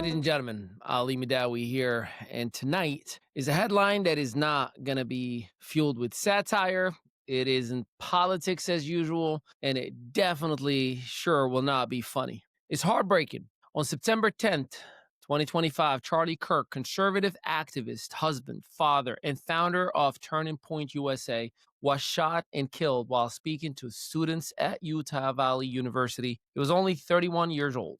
Ladies and gentlemen, Ali Mehdaoui here, and tonight is a headline that is not going to be fueled with satire. It isn't politics as usual, and it definitely sure will not be funny. It's heartbreaking. On September 10th, 2025, Charlie Kirk, conservative activist, husband, father, and founder of Turning Point USA, was shot and killed while speaking to students at Utah Valley University. He was only 31 years old.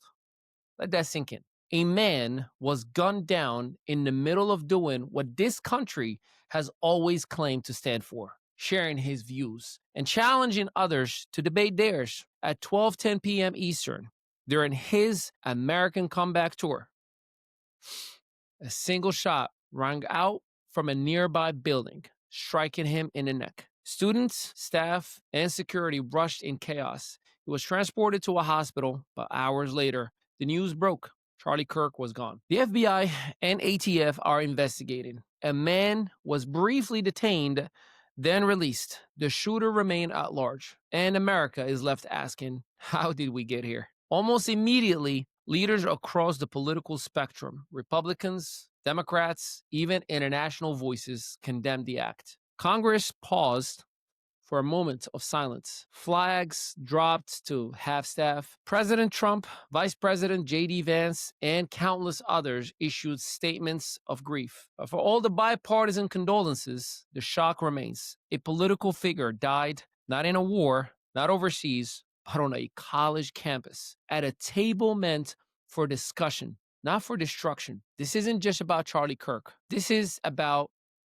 Let that sink in. A man was gunned down in the middle of doing what this country has always claimed to stand for, sharing his views and challenging others to debate theirs at 12:10 p.m. Eastern during his American Comeback Tour. A single shot rang out from a nearby building, striking him in the neck. Students, staff, and security rushed in chaos. He was transported to a hospital, but hours later, the news broke. Charlie Kirk was gone. The FBI and ATF are investigating. A man was briefly detained, then released. The shooter remained at large. And America is left asking, how did we get here? Almost immediately, leaders across the political spectrum, Republicans, Democrats, even international voices, condemned the act. Congress paused for a moment of silence. Flags dropped to half-staff. President Trump, Vice President J.D. Vance, and countless others issued statements of grief. But for all the bipartisan condolences, the shock remains. A political figure died, not in a war, not overseas, but on a college campus, at a table meant for discussion, not for destruction. This isn't just about Charlie Kirk. This is about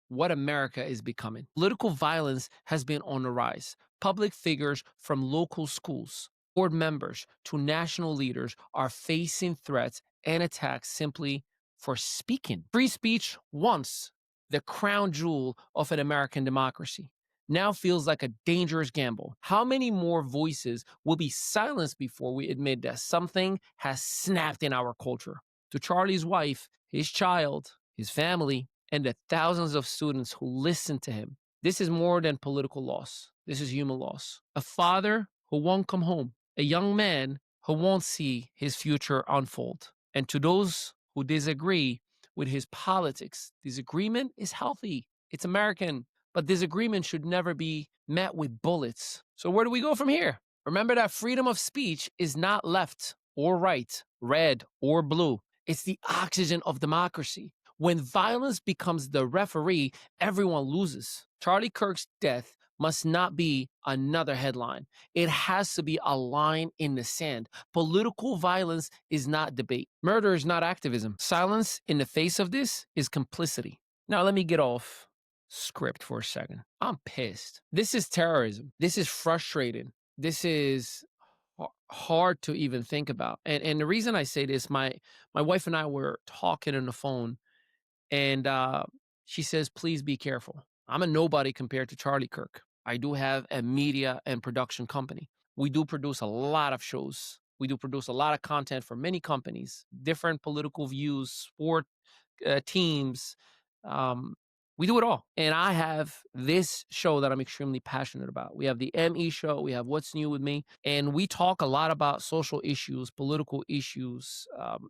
what America is becoming. Political violence has been on the rise. Public figures from local schools, board members to national leaders are facing threats and attacks simply for speaking. Free speech, once the crown jewel of an American democracy, now feels like a dangerous gamble. How many more voices will be silenced before we admit that something has snapped in our culture? To Charlie's wife, his child, his family, and the thousands of students who listen to him, this is more than political loss. This is human loss. A father who won't come home. A young man who won't see his future unfold. And to those who disagree with his politics, disagreement is healthy. It's American. But disagreement should never be met with bullets. So where do we go from here? Remember that freedom of speech is not left or right, red or blue. It's the oxygen of democracy. When violence becomes the referee, everyone loses. Charlie Kirk's death must not be another headline. It has to be a line in the sand. Political violence is not debate. Murder is not activism. Silence in the face of this is complicity. Now let me get off script for a second. I'm pissed. This is terrorism. This is frustrating. This is hard to even think about. And the reason I say this, my wife and I were talking on the phone, and she says, please be careful. I'm a nobody compared to Charlie Kirk. I do have a media and production company. We do produce a lot of shows. We do produce a lot of content for many companies, different political views, sport teams. We do it all. And I have this show that I'm extremely passionate about. We have the ME show. We have What's New with Me. And we talk a lot about social issues, political issues.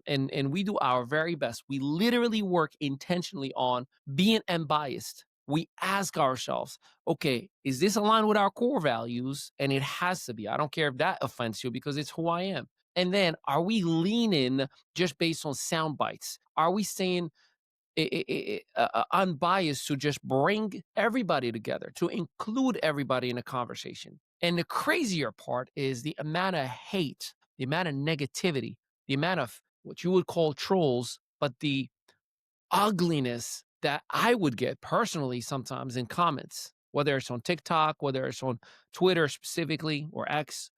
And we do our very best. We literally work intentionally on being unbiased. We ask ourselves, okay, is this aligned with our core values? And it has to be. I don't care if that offends you because it's who I am. And then are we leaning just based on sound bites? Are we saying unbiased to just bring everybody together, to include everybody in a conversation? And the crazier part is the amount of hate, the amount of negativity, the amount of what you would call trolls, but the ugliness that I would get personally sometimes in comments, whether it's on TikTok, whether it's on Twitter specifically or X.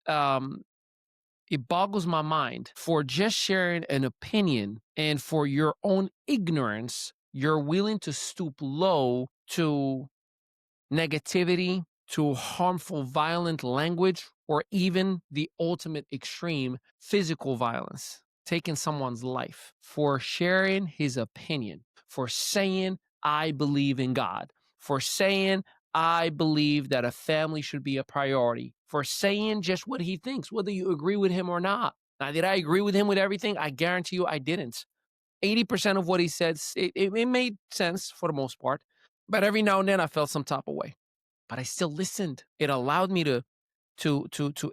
It boggles my mind. For just sharing an opinion and for your own ignorance, you're willing to stoop low to negativity, to harmful, violent language, or even the ultimate extreme, physical violence, taking someone's life, for sharing his opinion, for saying, I believe in God, for saying, I believe that a family should be a priority, for saying just what he thinks, whether you agree with him or not. Now, did I agree with him with everything? I guarantee you I didn't. 80% of what he said, it made sense for the most part. But every now and then I felt some type of way. But I still listened. It allowed me to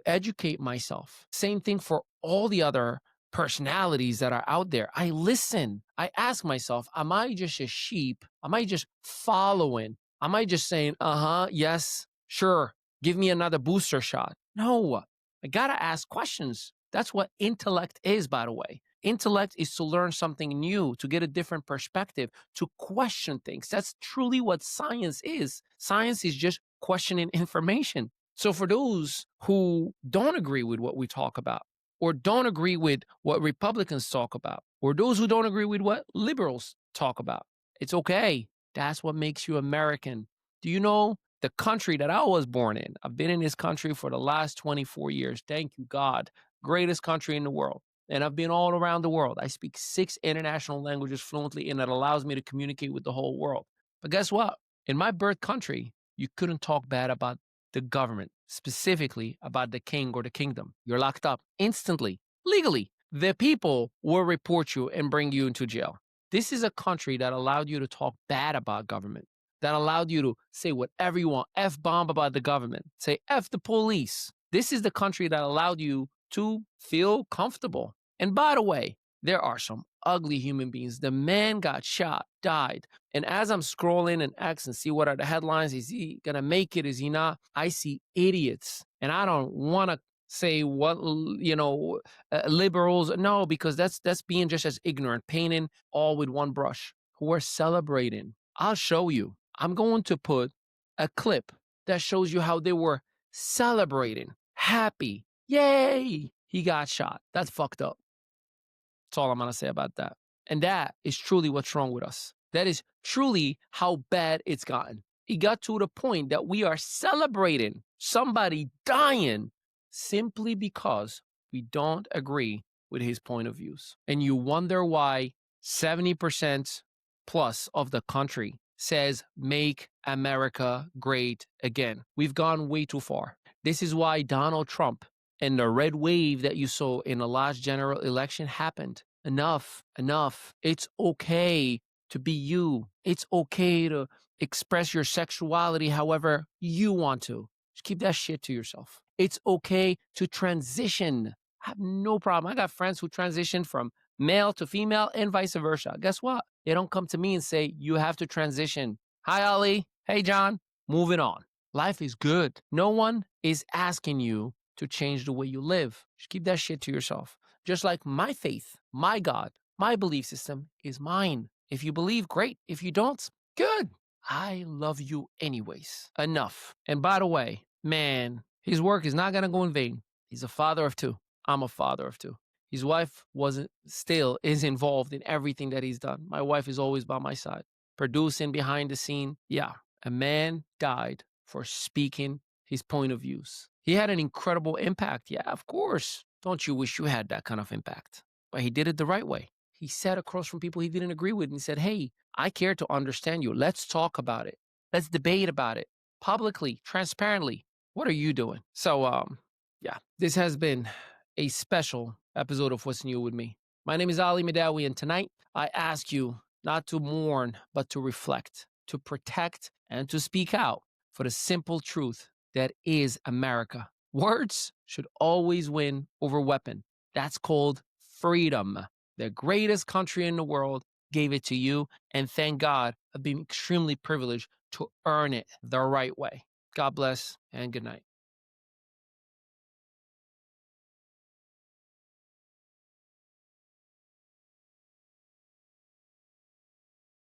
educate myself. Same thing for all the other personalities that are out there. I listen. I ask myself, am I just a sheep? Am I just following? Am I just saying, yes, sure, give me another booster shot? No, I gotta ask questions. That's what intellect is, by the way. Intellect is to learn something new, to get a different perspective, to question things. That's truly what science is. Science is just questioning information. So for those who don't agree with what we talk about, or don't agree with what Republicans talk about, or those who don't agree with what liberals talk about, it's okay. That's what makes you American. Do you know the country that I was born in? I've been in this country for the last 24 years. Thank you, God. Greatest country in the world. And I've been all around the world. I speak 6 international languages fluently, and that allows me to communicate with the whole world. But guess what? In my birth country, you couldn't talk bad about the government, specifically about the king or the kingdom. You're locked up instantly, legally. The people will report you and bring you into jail. This is a country that allowed you to talk bad about government, that allowed you to say whatever you want, F-bomb about the government, say F the police. This is the country that allowed you to feel comfortable. And by the way, there are some ugly human beings. The man got shot, died. And as I'm scrolling and X and see what are the headlines, is he going to make it? Is he not? I see idiots. And I don't want to say what, liberals. No, because that's being just as ignorant, painting all with one brush. Who are celebrating. I'll show you. I'm going to put a clip that shows you how they were celebrating, happy. Yay! He got shot. That's fucked up. That's all I'm going to say about that. And that is truly what's wrong with us. That is truly how bad it's gotten. It got to the point that we are celebrating somebody dying simply because we don't agree with his point of views. And you wonder why 70% plus of the country says, make America great again. We've gone way too far. This is why Donald Trump and the red wave that you saw in the last general election happened. Enough. It's okay to be you. It's okay to express your sexuality however you want to. Just keep that shit to yourself. It's okay to transition. I have no problem. I got friends who transition from male to female and vice versa. Guess what? They don't come to me and say, you have to transition. Hi, Ali. Hey, John. Moving on. Life is good. No one is asking you to change the way you live. Just keep that shit to yourself. Just like my faith, my God, my belief system is mine. If you believe, great. If you don't, good. I love you anyways. Enough. And by the way, man, his work is not going to go in vain. He's a father of 2. I'm a father of 2. His wife is involved in everything that he's done. My wife is always by my side, producing behind the scene. Yeah, a man died for speaking his point of views. He had an incredible impact. Yeah, of course. Don't you wish you had that kind of impact? But he did it the right way. He sat across from people he didn't agree with and said, hey, I care to understand you. Let's talk about it. Let's debate about it publicly, transparently. What are you doing? So, this has been a special episode of What's New with Me. My name is Ali Mehdaoui, and tonight I ask you not to mourn, but to reflect, to protect, and to speak out for the simple truth that is America. Words should always win over weapon. That's called freedom. The greatest country in the world gave it to you, and thank God I've been extremely privileged to earn it the right way. God bless and good night.